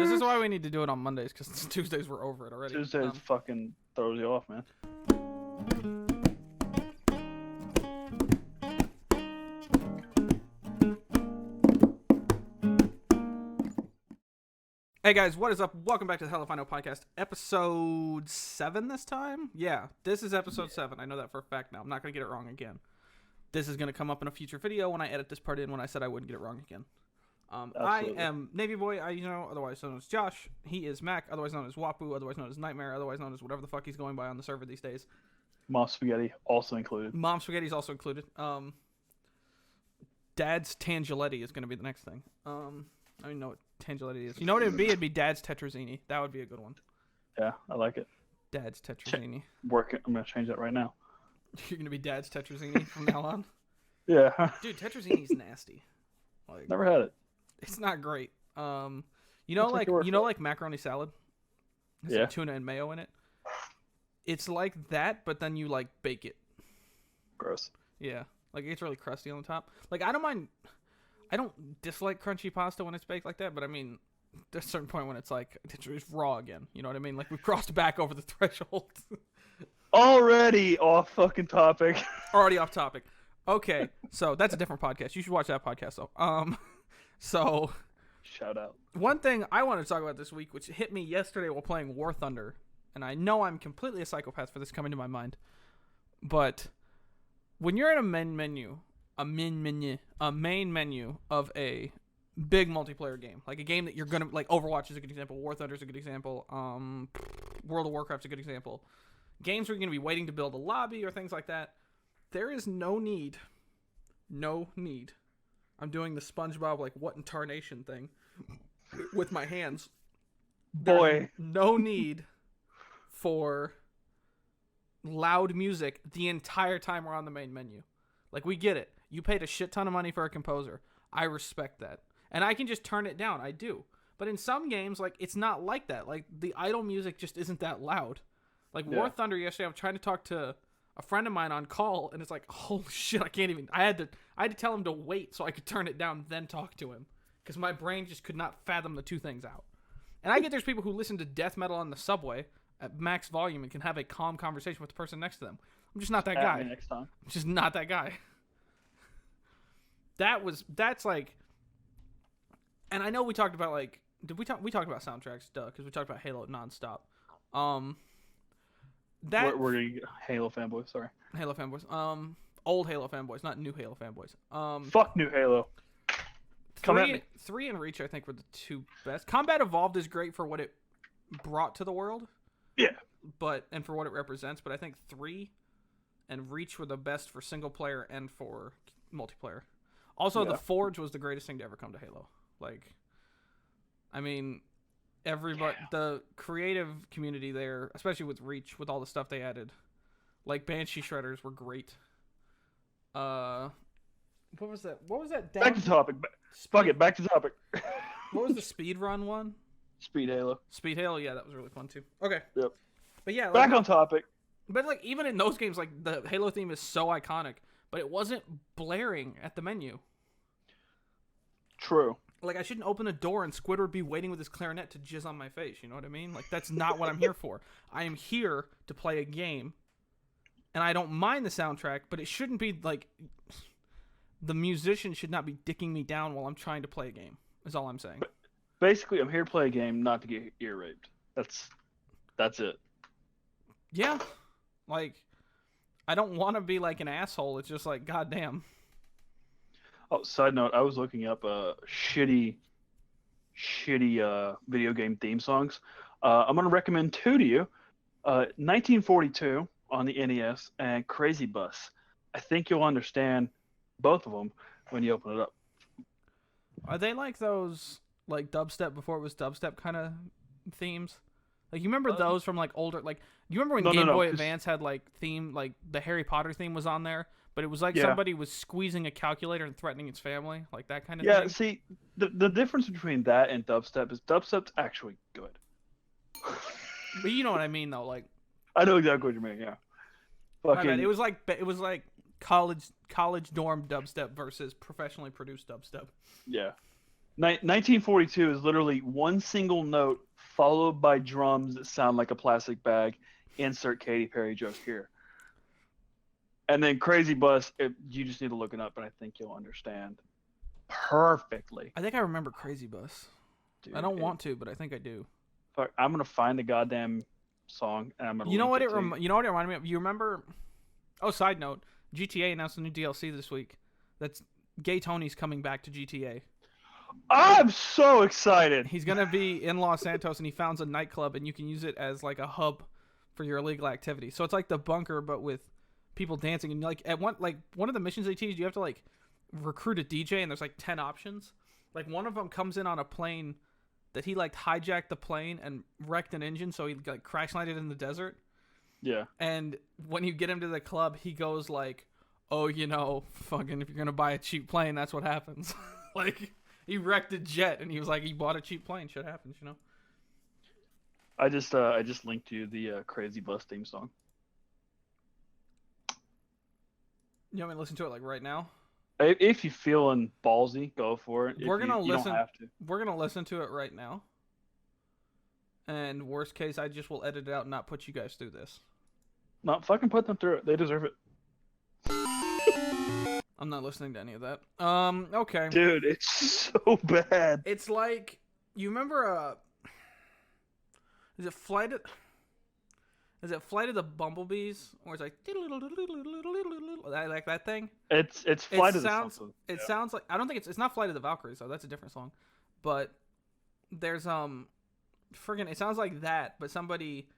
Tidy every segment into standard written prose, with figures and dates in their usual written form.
This is why we need to do it on Mondays, because Tuesdays we're over it already. Tuesdays fucking throws you off, man. Hey guys, what is up? Welcome back to the Hell If I Know podcast, episode 7 this time? Yeah, this is episode 7. I know that for a fact now. I'm not going to get it wrong again. This is going to come up in a future video when I edit this part in when I said I wouldn't get it wrong again. I am Navy Boy, otherwise known as Josh. He is Mac, otherwise known as Wapu, otherwise known as Nightmare, otherwise known as whatever the fuck he's going by on the server these days. Mom Spaghetti also included. Mom Spaghetti's also included. Dad's Tangiletti is going to be the next thing. I don't even know what Tangiletti is. You know what it would be? It'd be Dad's Tetrazzini. That would be a good one. Yeah, I like it. Dad's Tetrazzini. Working. I'm going to change that right now. You're going to be Dad's Tetrazzini from now on? Yeah. Dude, Tetrazzini's nasty. Like, never had it. It's not great. Like macaroni salad? It's like tuna and mayo in it. It's like that, but then you like bake it. Gross. Yeah. Like it's really crusty on the top. Like I don't dislike crunchy pasta when it's baked like that, but I mean, there's a certain point when it's like it's raw again. You know what I mean? Like we've crossed back over the threshold. Already off fucking topic. Already off topic. Okay, so that's a different podcast. You should watch that podcast though. So shout out. One thing I wanted to talk about this week, which hit me yesterday while playing War Thunder, and I know I'm completely a psychopath for this coming to my mind, but when you're in a main menu of a big multiplayer game, like a game that you're gonna like, Overwatch is a good example, War Thunder is a good example, World of Warcraft's a good example. Games where you're gonna be waiting to build a lobby or things like that. There is no need. I'm doing the SpongeBob like what in tarnation thing with my hands. Boy, no need for loud music the entire time we're on the main menu. Like, we get it. You paid a shit ton of money for a composer. I respect that. And I can just turn it down. I do. But in some games, like, it's not like that. Like, the idle music just isn't that loud. Like, War Thunder yesterday, I was trying to talk to a friend of mine on call, and it's like, holy shit, I can't even... I had to tell him to wait so I could turn it down, then talk to him. Because my brain just could not fathom the two things out. And I get there's people who listen to death metal on the subway at max volume and can have a calm conversation with the person next to them. I'm just not that guy. Next time. I'm just not that guy. That's like, and I know we talked about like, we talked about soundtracks, because we talked about Halo nonstop. We're gonna get Halo fanboys. Sorry, Halo fanboys. Old Halo fanboys, not new Halo fanboys. Fuck new Halo. Come at me. 3 and Reach, I think, were the two best. Combat Evolved is great for what it brought to the world. Yeah. And for what it represents, but I think 3 and Reach were the best for single player and for multiplayer. Also, the Forge was the greatest thing to ever come to Halo. Like, I mean, the creative community there, especially with Reach, with all the stuff they added, like Banshee Shredders were great. What was that? Back to topic. Fuck it, back to topic. What was the speed run one? Speed Halo. Speed Halo, yeah, that was really fun too. Okay. Yep. But yeah, back on topic. But like even in those games, like the Halo theme is so iconic, but it wasn't blaring at the menu. True. Like I shouldn't open a door and Squidward would be waiting with his clarinet to jizz on my face. You know what I mean? Like that's not what I'm here for. I am here to play a game, and I don't mind the soundtrack, but it shouldn't be like the musician should not be dicking me down while I'm trying to play a game. Is all I'm saying. Basically, I'm here to play a game, not to get ear raped. That's it. Yeah, like I don't want to be like an asshole. It's just like goddamn. Oh, side note, I was looking up shitty video game theme songs. I'm gonna recommend 2 to you. 1942 on the NES and Crazy Bus. I think you'll understand both of them when you open it up. Are they like those like dubstep before it was dubstep kind of themes? Like you remember those from like older, like you remember when Game Boy Advance had like theme, like the Harry Potter theme was on there, but it was like somebody was squeezing a calculator and threatening its family, like that kind of thing. Yeah, see, the difference between that and dubstep is dubstep's actually good. But you know what I mean though, like I know exactly what you mean. Yeah. Fucking, it was like college dorm dubstep versus professionally produced dubstep. Yeah. 1942 is literally one single note followed by drums that sound like a plastic bag. Insert Katy Perry joke here. And then Crazy Bus, you just need to look it up, and I think you'll understand perfectly. I think I remember Crazy Bus. Dude, I don't want to, but I think I do. Fuck, I'm gonna find the goddamn song, and I'm gonna. You know what link it? You know what it reminded me of? You remember? Oh, side note: GTA announced a new DLC this week. That's Gay Tony's coming back to GTA. I'm so excited. He's gonna be in Los Santos, and he founds a nightclub, and you can use it as like a hub for your illegal activity. So it's like the bunker, but with people dancing. And like at one of the missions they teach, you have to like recruit a DJ, and there's like 10 options. Like one of them comes in on a plane that he like hijacked the plane and wrecked an engine, so he like crash landed in the desert. Yeah. And when you get him to the club, he goes like, "Oh, you know, fucking if you're gonna buy a cheap plane, that's what happens." Like he wrecked a jet, and he was like, he bought a cheap plane. Shit happens, you know. I just linked you the Crazy Bus theme song. You want me to listen to it like right now? If you're feeling ballsy, go for it. We're gonna listen. You don't have to. We're gonna listen to it right now. And worst case, I just will edit it out and not put you guys through this. No, fucking put them through it. They deserve it. I'm not listening to any of that. Okay. Dude, it's so bad. It's like, you remember is it Flight of the Bumblebees? Or it's like like that thing? It's Flight of the something. It sounds like, I don't think it's not Flight of the Valkyries, so that's a different song. But there's friggin' it sounds like that, but somebody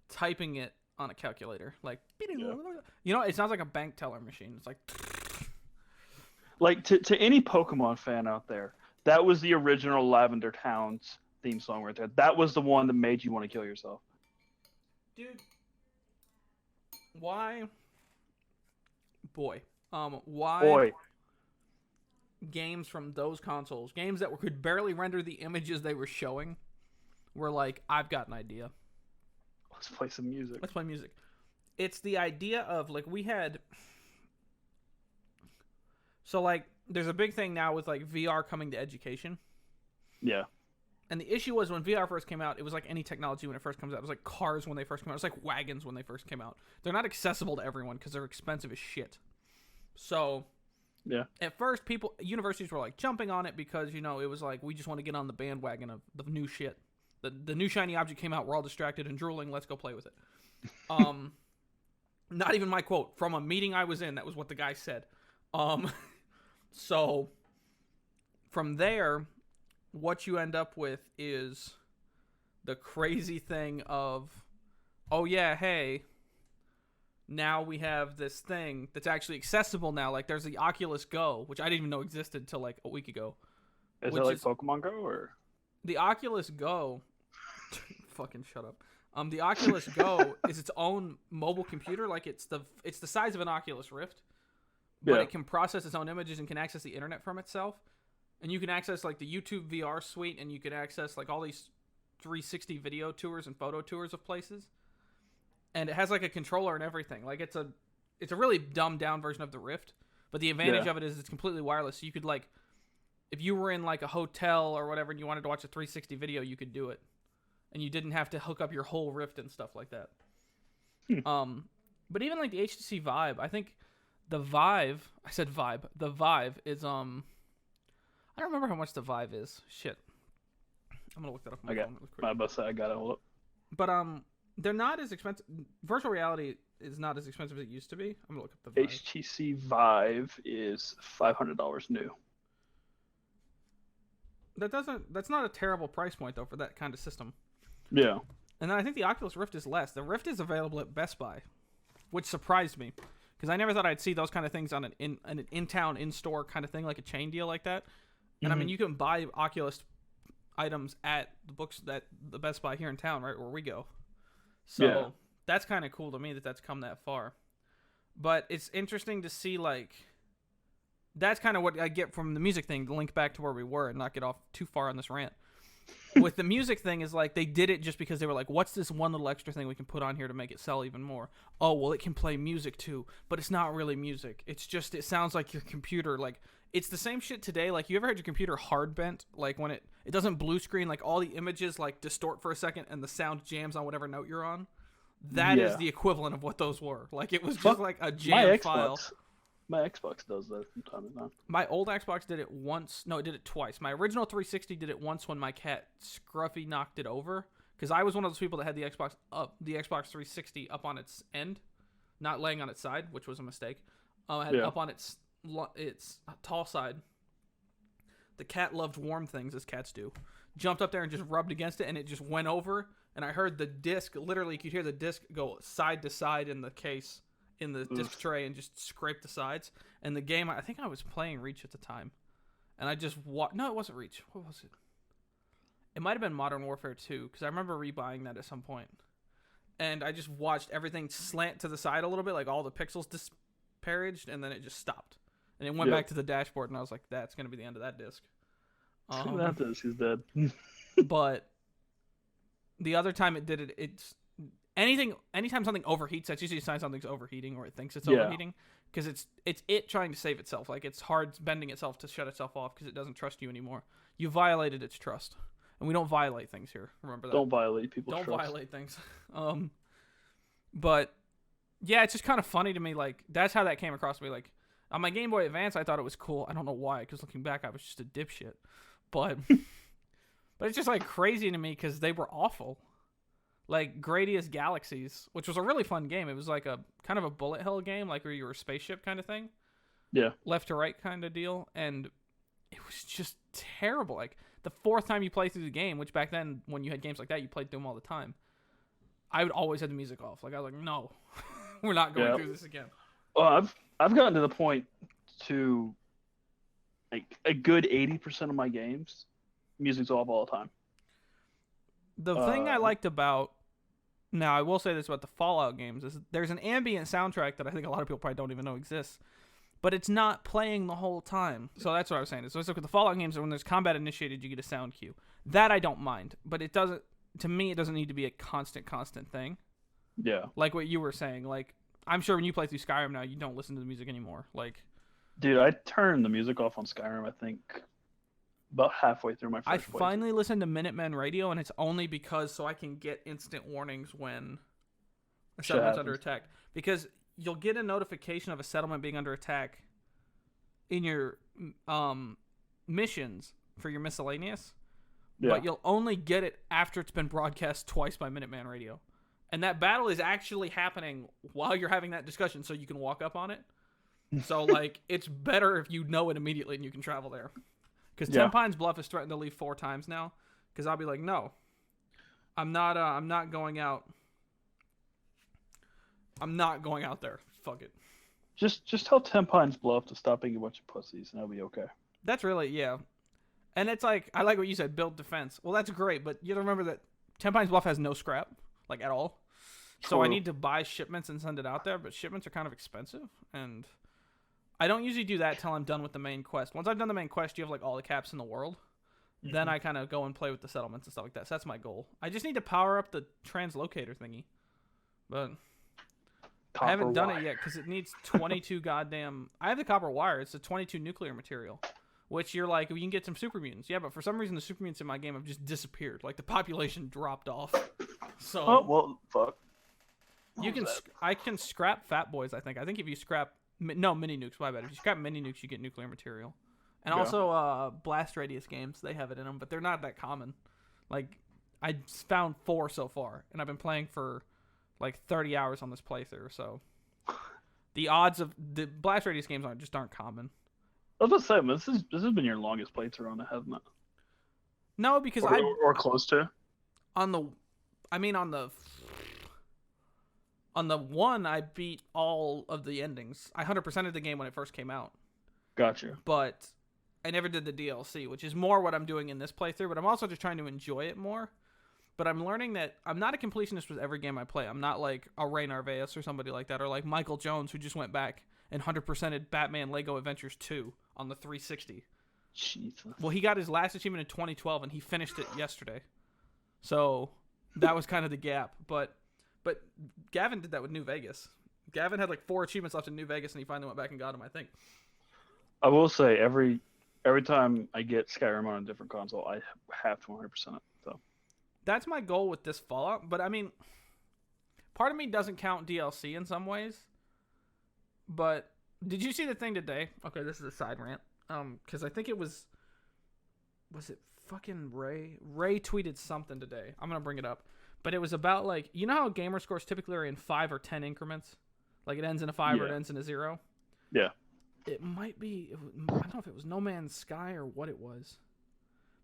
typing it on a calculator. Like you know, it sounds like a bank teller machine. It's like to any Pokemon fan out there, that was the original Lavender Town's theme song right there. That was the one that made you want to kill yourself. Dude, why games from those consoles, games that could barely render the images they were showing, were like, I've got an idea. Let's play some music. Let's play music. It's the idea of, like, we had... So, like, there's a big thing now with, like, VR coming to education. Yeah. And the issue was when VR first came out, it was like any technology when it first comes out. It was like cars when they first came out. It was like wagons when they first came out. They're not accessible to everyone because they're expensive as shit. So, yeah. At first, universities were, like, jumping on it because, you know, it was like, we just want to get on the bandwagon of the new shit. The new shiny object came out. We're all distracted and drooling. Let's go play with it. Not even my quote. From a meeting I was in, that was what the guy said. So, from there, what you end up with is the crazy thing of, oh yeah, hey, now we have this thing that's actually accessible now. Like, there's the Oculus Go, which I didn't even know existed until, like, a week ago. Is it like Pokemon Go, or? The Oculus Go... Fucking shut up. The Oculus Go is its own mobile computer. Like, it's the size of an Oculus Rift, but it can process its own images and can access the internet from itself. And you can access, like, the YouTube VR suite, and you can access, like, all these 360 video tours and photo tours of places. And it has, like, a controller and everything. Like, it's a really dumbed down version of the Rift, but the advantage of it is it's completely wireless. So you could, like, if you were in, like, a hotel or whatever and you wanted to watch a 360 video, you could do it. And you didn't have to hook up your whole Rift and stuff like that. But even like the HTC Vive, I think the Vive is I don't remember how much the Vive is. Shit. I'm gonna look that up on my phone real quick. My bus, I got it. Hold up. But they're not as expensive. Virtual reality is not as expensive as it used to be. I'm gonna look up the Vive. HTC Vive is $500 new. That's not a terrible price point though for that kind of system. Yeah. And then I think the Oculus Rift is less. The Rift is available at Best Buy, which surprised me because I never thought I'd see those kind of things on an in-town, in-store kind of thing, like a chain deal like that. And I mean, you can buy Oculus items at the Best Buy here in town, right where we go. So that's kind of cool to me that's come that far. But it's interesting to see, like, that's kind of what I get from the music thing, to link back to where we were and not get off too far on this rant. With the music thing is like they did it just because they were like, what's this one little extra thing we can put on here to make it sell even more? Oh, well, it can play music too, but it's not really music. It's just, it sounds like your computer, like it's the same shit today. Like, you ever had your computer hard bent? Like, when it doesn't blue screen, like, all the images, like, distort for a second and the sound jams on whatever note you're on? That is the equivalent of what those were. Like, it was just like a jam file. My Xbox does that from time to time. My old Xbox did it once. No, it did it twice. My original 360 did it once when my cat Scruffy knocked it over. Because I was one of those people that had the Xbox 360 up on its end, not laying on its side, which was a mistake. I had it up on its tall side. The cat loved warm things, as cats do. Jumped up there and just rubbed against it, and it just went over. And I heard the disc, literally, you could hear the disc go side to side in the case, in the disc tray, and just scrape the sides. And the game, I think I was playing Reach at the time. And I just no, it wasn't Reach. What was it? It might have been Modern Warfare 2, because I remember rebuying that at some point. And I just watched everything slant to the side a little bit, like all the pixels disparaged, and then it just stopped. And it went back to the dashboard, and I was like, that's going to be the end of that disc. That disc is dead. But the other time it did it, anytime something overheats, that's usually a sign something's overheating, or it thinks it's overheating, because it's it trying to save itself. Like, it's hard bending itself to shut itself off because it doesn't trust you anymore. You violated its trust. And we don't violate things here. Remember that. Don't violate people's trust. Don't violate things. But yeah, it's just kind of funny to me. Like, that's how that came across to me. Like, on my Game Boy Advance, I thought it was cool. I don't know why, because looking back, I was just a dipshit. But it's just like crazy to me because they were awful. Like Gradius Galaxies, which was a really fun game. It was like a kind of a bullet hell game, like where you were a spaceship kind of thing. Yeah. Left to right kind of deal, and it was just terrible. Like, the fourth time you play through the game, which back then, when you had games like that, you played through them all the time, I would always have the music off. Like, I was like, no, we're not going through this again. Well, I've gotten to the point to, like, a good 80% of my games, music's off all the time. The thing I liked about, now I will say this about the Fallout games, is there's an ambient soundtrack that I think a lot of people probably don't even know exists. But it's not playing the whole time. So that's what I was saying. So it's like with the Fallout games, when there's combat initiated, you get a sound cue. That I don't mind. But it doesn't, to me, it doesn't need to be a constant thing. Yeah. Like what you were saying. Like, I'm sure when you play through Skyrim now, you don't listen to the music anymore. Like, dude, I turned the music off on Skyrim, I think, about halfway through my first I finally listened to Minutemen Radio, and it's only because so I can get instant warnings when a settlement's under attack. Because you'll get a notification of a settlement being under attack in your missions for your miscellaneous, but you'll only get it after it's been broadcast twice by Minuteman Radio. And that battle is actually happening while you're having that discussion, so you can walk up on it. So, like, it's better if you know it immediately and you can travel there. Because Ten Pines Bluff is threatened to leave 4 times now, because I'll be like, no, I'm not going out. I'm not going out there. Fuck it. Just tell 10 Pines Bluff to stop being a bunch of pussies, and that'll be okay. That's really, yeah. And it's like, I like what you said, build defense. Well, that's great, but you have to remember that 10 Pines Bluff has no scrap, like, at all. So I need to buy shipments and send it out there, but shipments are kind of expensive, and I don't usually do that till I'm done with the main quest. Once I've done the main quest, you have, like, all the caps in the world. Mm-hmm. Then I kind of go and play with the settlements and stuff like that. So that's my goal. I just need to power up the translocator thingy. But I haven't done it yet because it needs 22 goddamn... I have the copper wire. It's a 22 nuclear material. Which you're like, you can get some super mutants. Yeah, but for some reason the super mutants in my game have just disappeared. Like, the population dropped off. So... Oh, well, fuck. I can scrap Fat Boys, I think. I think if you scrap... No, mini nukes, my bad. If you scrap mini nukes, you get nuclear material. And also, Blast Radius games, they have it in them, but they're not that common. Like, I found 4 so far, and I've been playing for... like 30 hours on this playthrough, so the odds of the Blast Radius games aren't common. I was about to say, man, this has been your longest playthrough on it, hasn't it? No, because or close to. On the one, I beat all of the endings. I 100%ed the game when it first came out. Gotcha. But I never did the DLC, which is more what I'm doing in this playthrough. But I'm also just trying to enjoy it more. But I'm learning that I'm not a completionist with every game I play. I'm not like a Ray Narvaez or somebody like that, or like Michael Jones, who just went back and 100%ed Batman Lego Adventures 2 on the 360. Jesus. Well, he got his last achievement in 2012, and he finished it yesterday. So that was kind of the gap. But Gavin did that with New Vegas. Gavin had like 4 achievements left in New Vegas, and he finally went back and got them, I think. I will say every time I get Skyrim on a different console, I have to 100% it. So That's my goal with this Fallout. But I mean, part of me doesn't count DLC in some ways. But did you see the thing today? Okay, this is a side rant. Because I think it was it fucking Ray? Ray tweeted something today. I'm gonna bring it up. But it was about like, you know how gamer scores typically are in 5 or 10 increments? Like it ends in a 5 or it ends in a 0? Yeah. It might be, I don't know if it was No Man's Sky or what it was.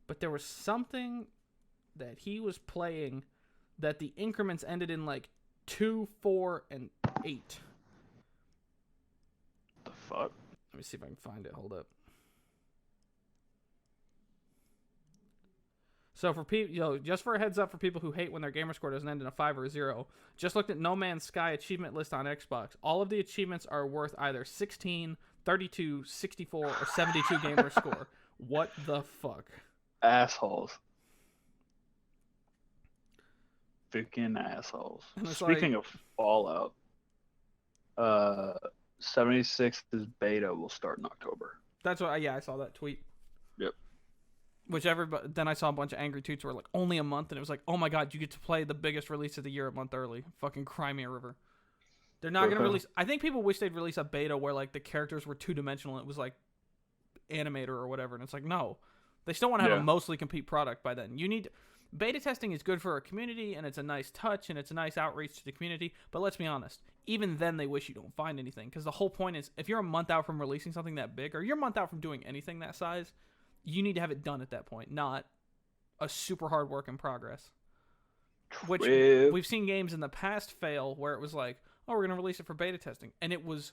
But there was something that he was playing that the increments ended in like 2, 4, and 8. The fuck? Let me see if I can find it. Hold up. So for people, just for a heads up for people who hate when their gamer score doesn't end in a 5 or a 0, just looked at No Man's Sky achievement list on Xbox. All of the achievements are worth either 16, 32, 64, or 72 gamer score. What the fuck? Assholes. Freaking assholes. Speaking of Fallout, 76's beta will start in October. That's what. Yeah, I saw that tweet. Yep. Which then I saw a bunch of angry tweets where like only a month, and it was like, oh my god, you get to play the biggest release of the year a month early. Fucking Crimea River. They're not gonna release. I think people wish they'd release a beta where like the characters were 2-dimensional. And it was like Animator or whatever, and it's like no, they still want to have a mostly complete product by then. You need. Beta testing is good for a community, and it's a nice touch, and it's a nice outreach to the community. But let's be honest, even then they wish you don't find anything, because the whole point is if you're a month out from releasing something that big, or you're a month out from doing anything that size, you need to have it done at that point, not a super hard work in progress. Which we've seen games in the past fail where it was like, oh, we're going to release it for beta testing, and it was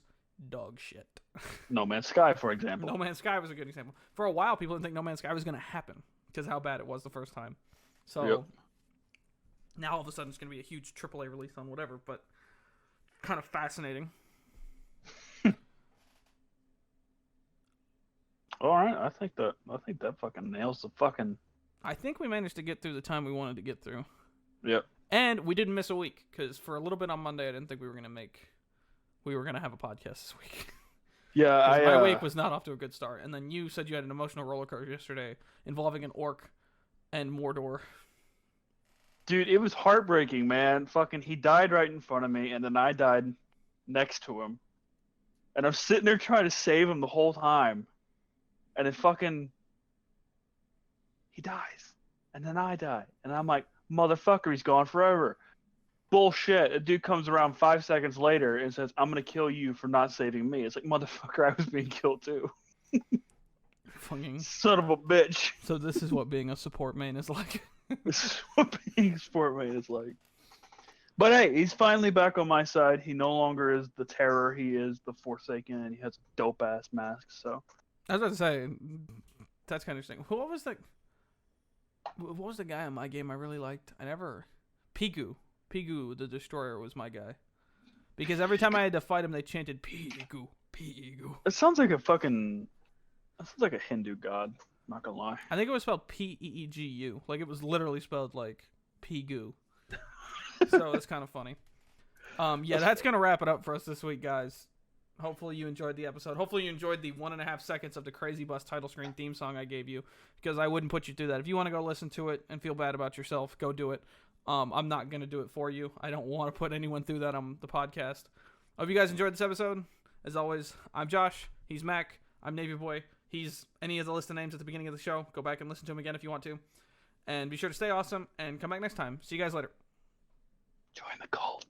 dog shit. No Man's Sky, for example. No Man's Sky was a good example. For a while, people didn't think No Man's Sky was going to happen because how bad it was the first time. So now all of a sudden it's going to be a huge AAA release on whatever, but kind of fascinating. All right, I think that fucking nails the fucking. I think we managed to get through the time we wanted to get through. Yep. And we didn't miss a week because for a little bit on Monday I didn't think we were going to have a podcast this week. Yeah, my week was not off to a good start. And then you said you had an emotional roller coaster yesterday involving an orc and Mordor. Dude, it was heartbreaking, man. Fucking, he died right in front of me, and then I died next to him. And I'm sitting there trying to save him the whole time. And then fucking, he dies. And then I die. And I'm like, motherfucker, he's gone forever. Bullshit. A dude comes around 5 seconds later and says, I'm going to kill you for not saving me. It's like, motherfucker, I was being killed too. Fucking son of a bitch. So this is what being a support main is like. This is what being a support main is like. But hey, he's finally back on my side. He no longer is the terror. He is the Forsaken, and he has a dope ass mask. So I was about to say, that's kind of interesting. What was the guy on my game I really liked? Pigu the Destroyer was my guy. Because every time I had to fight him, they chanted Pigu. It sounds like a Hindu god. Not gonna lie. I think it was spelled Peegu. Like it was literally spelled like Pigu. So it's kind of funny. That's gonna wrap it up for us this week, guys. Hopefully you enjoyed the episode. Hopefully you enjoyed the 1.5 seconds of the Crazy Bus title screen theme song I gave you, because I wouldn't put you through that. If you want to go listen to it and feel bad about yourself, go do it. I'm not gonna do it for you. I don't want to put anyone through that on the podcast. Hope you guys enjoyed this episode. As always, I'm Josh. He's Mac. I'm Navy Boy. He's any of the list of names at the beginning of the show. Go back and listen to him again if you want to. And be sure to stay awesome and come back next time. See you guys later. Join the cult.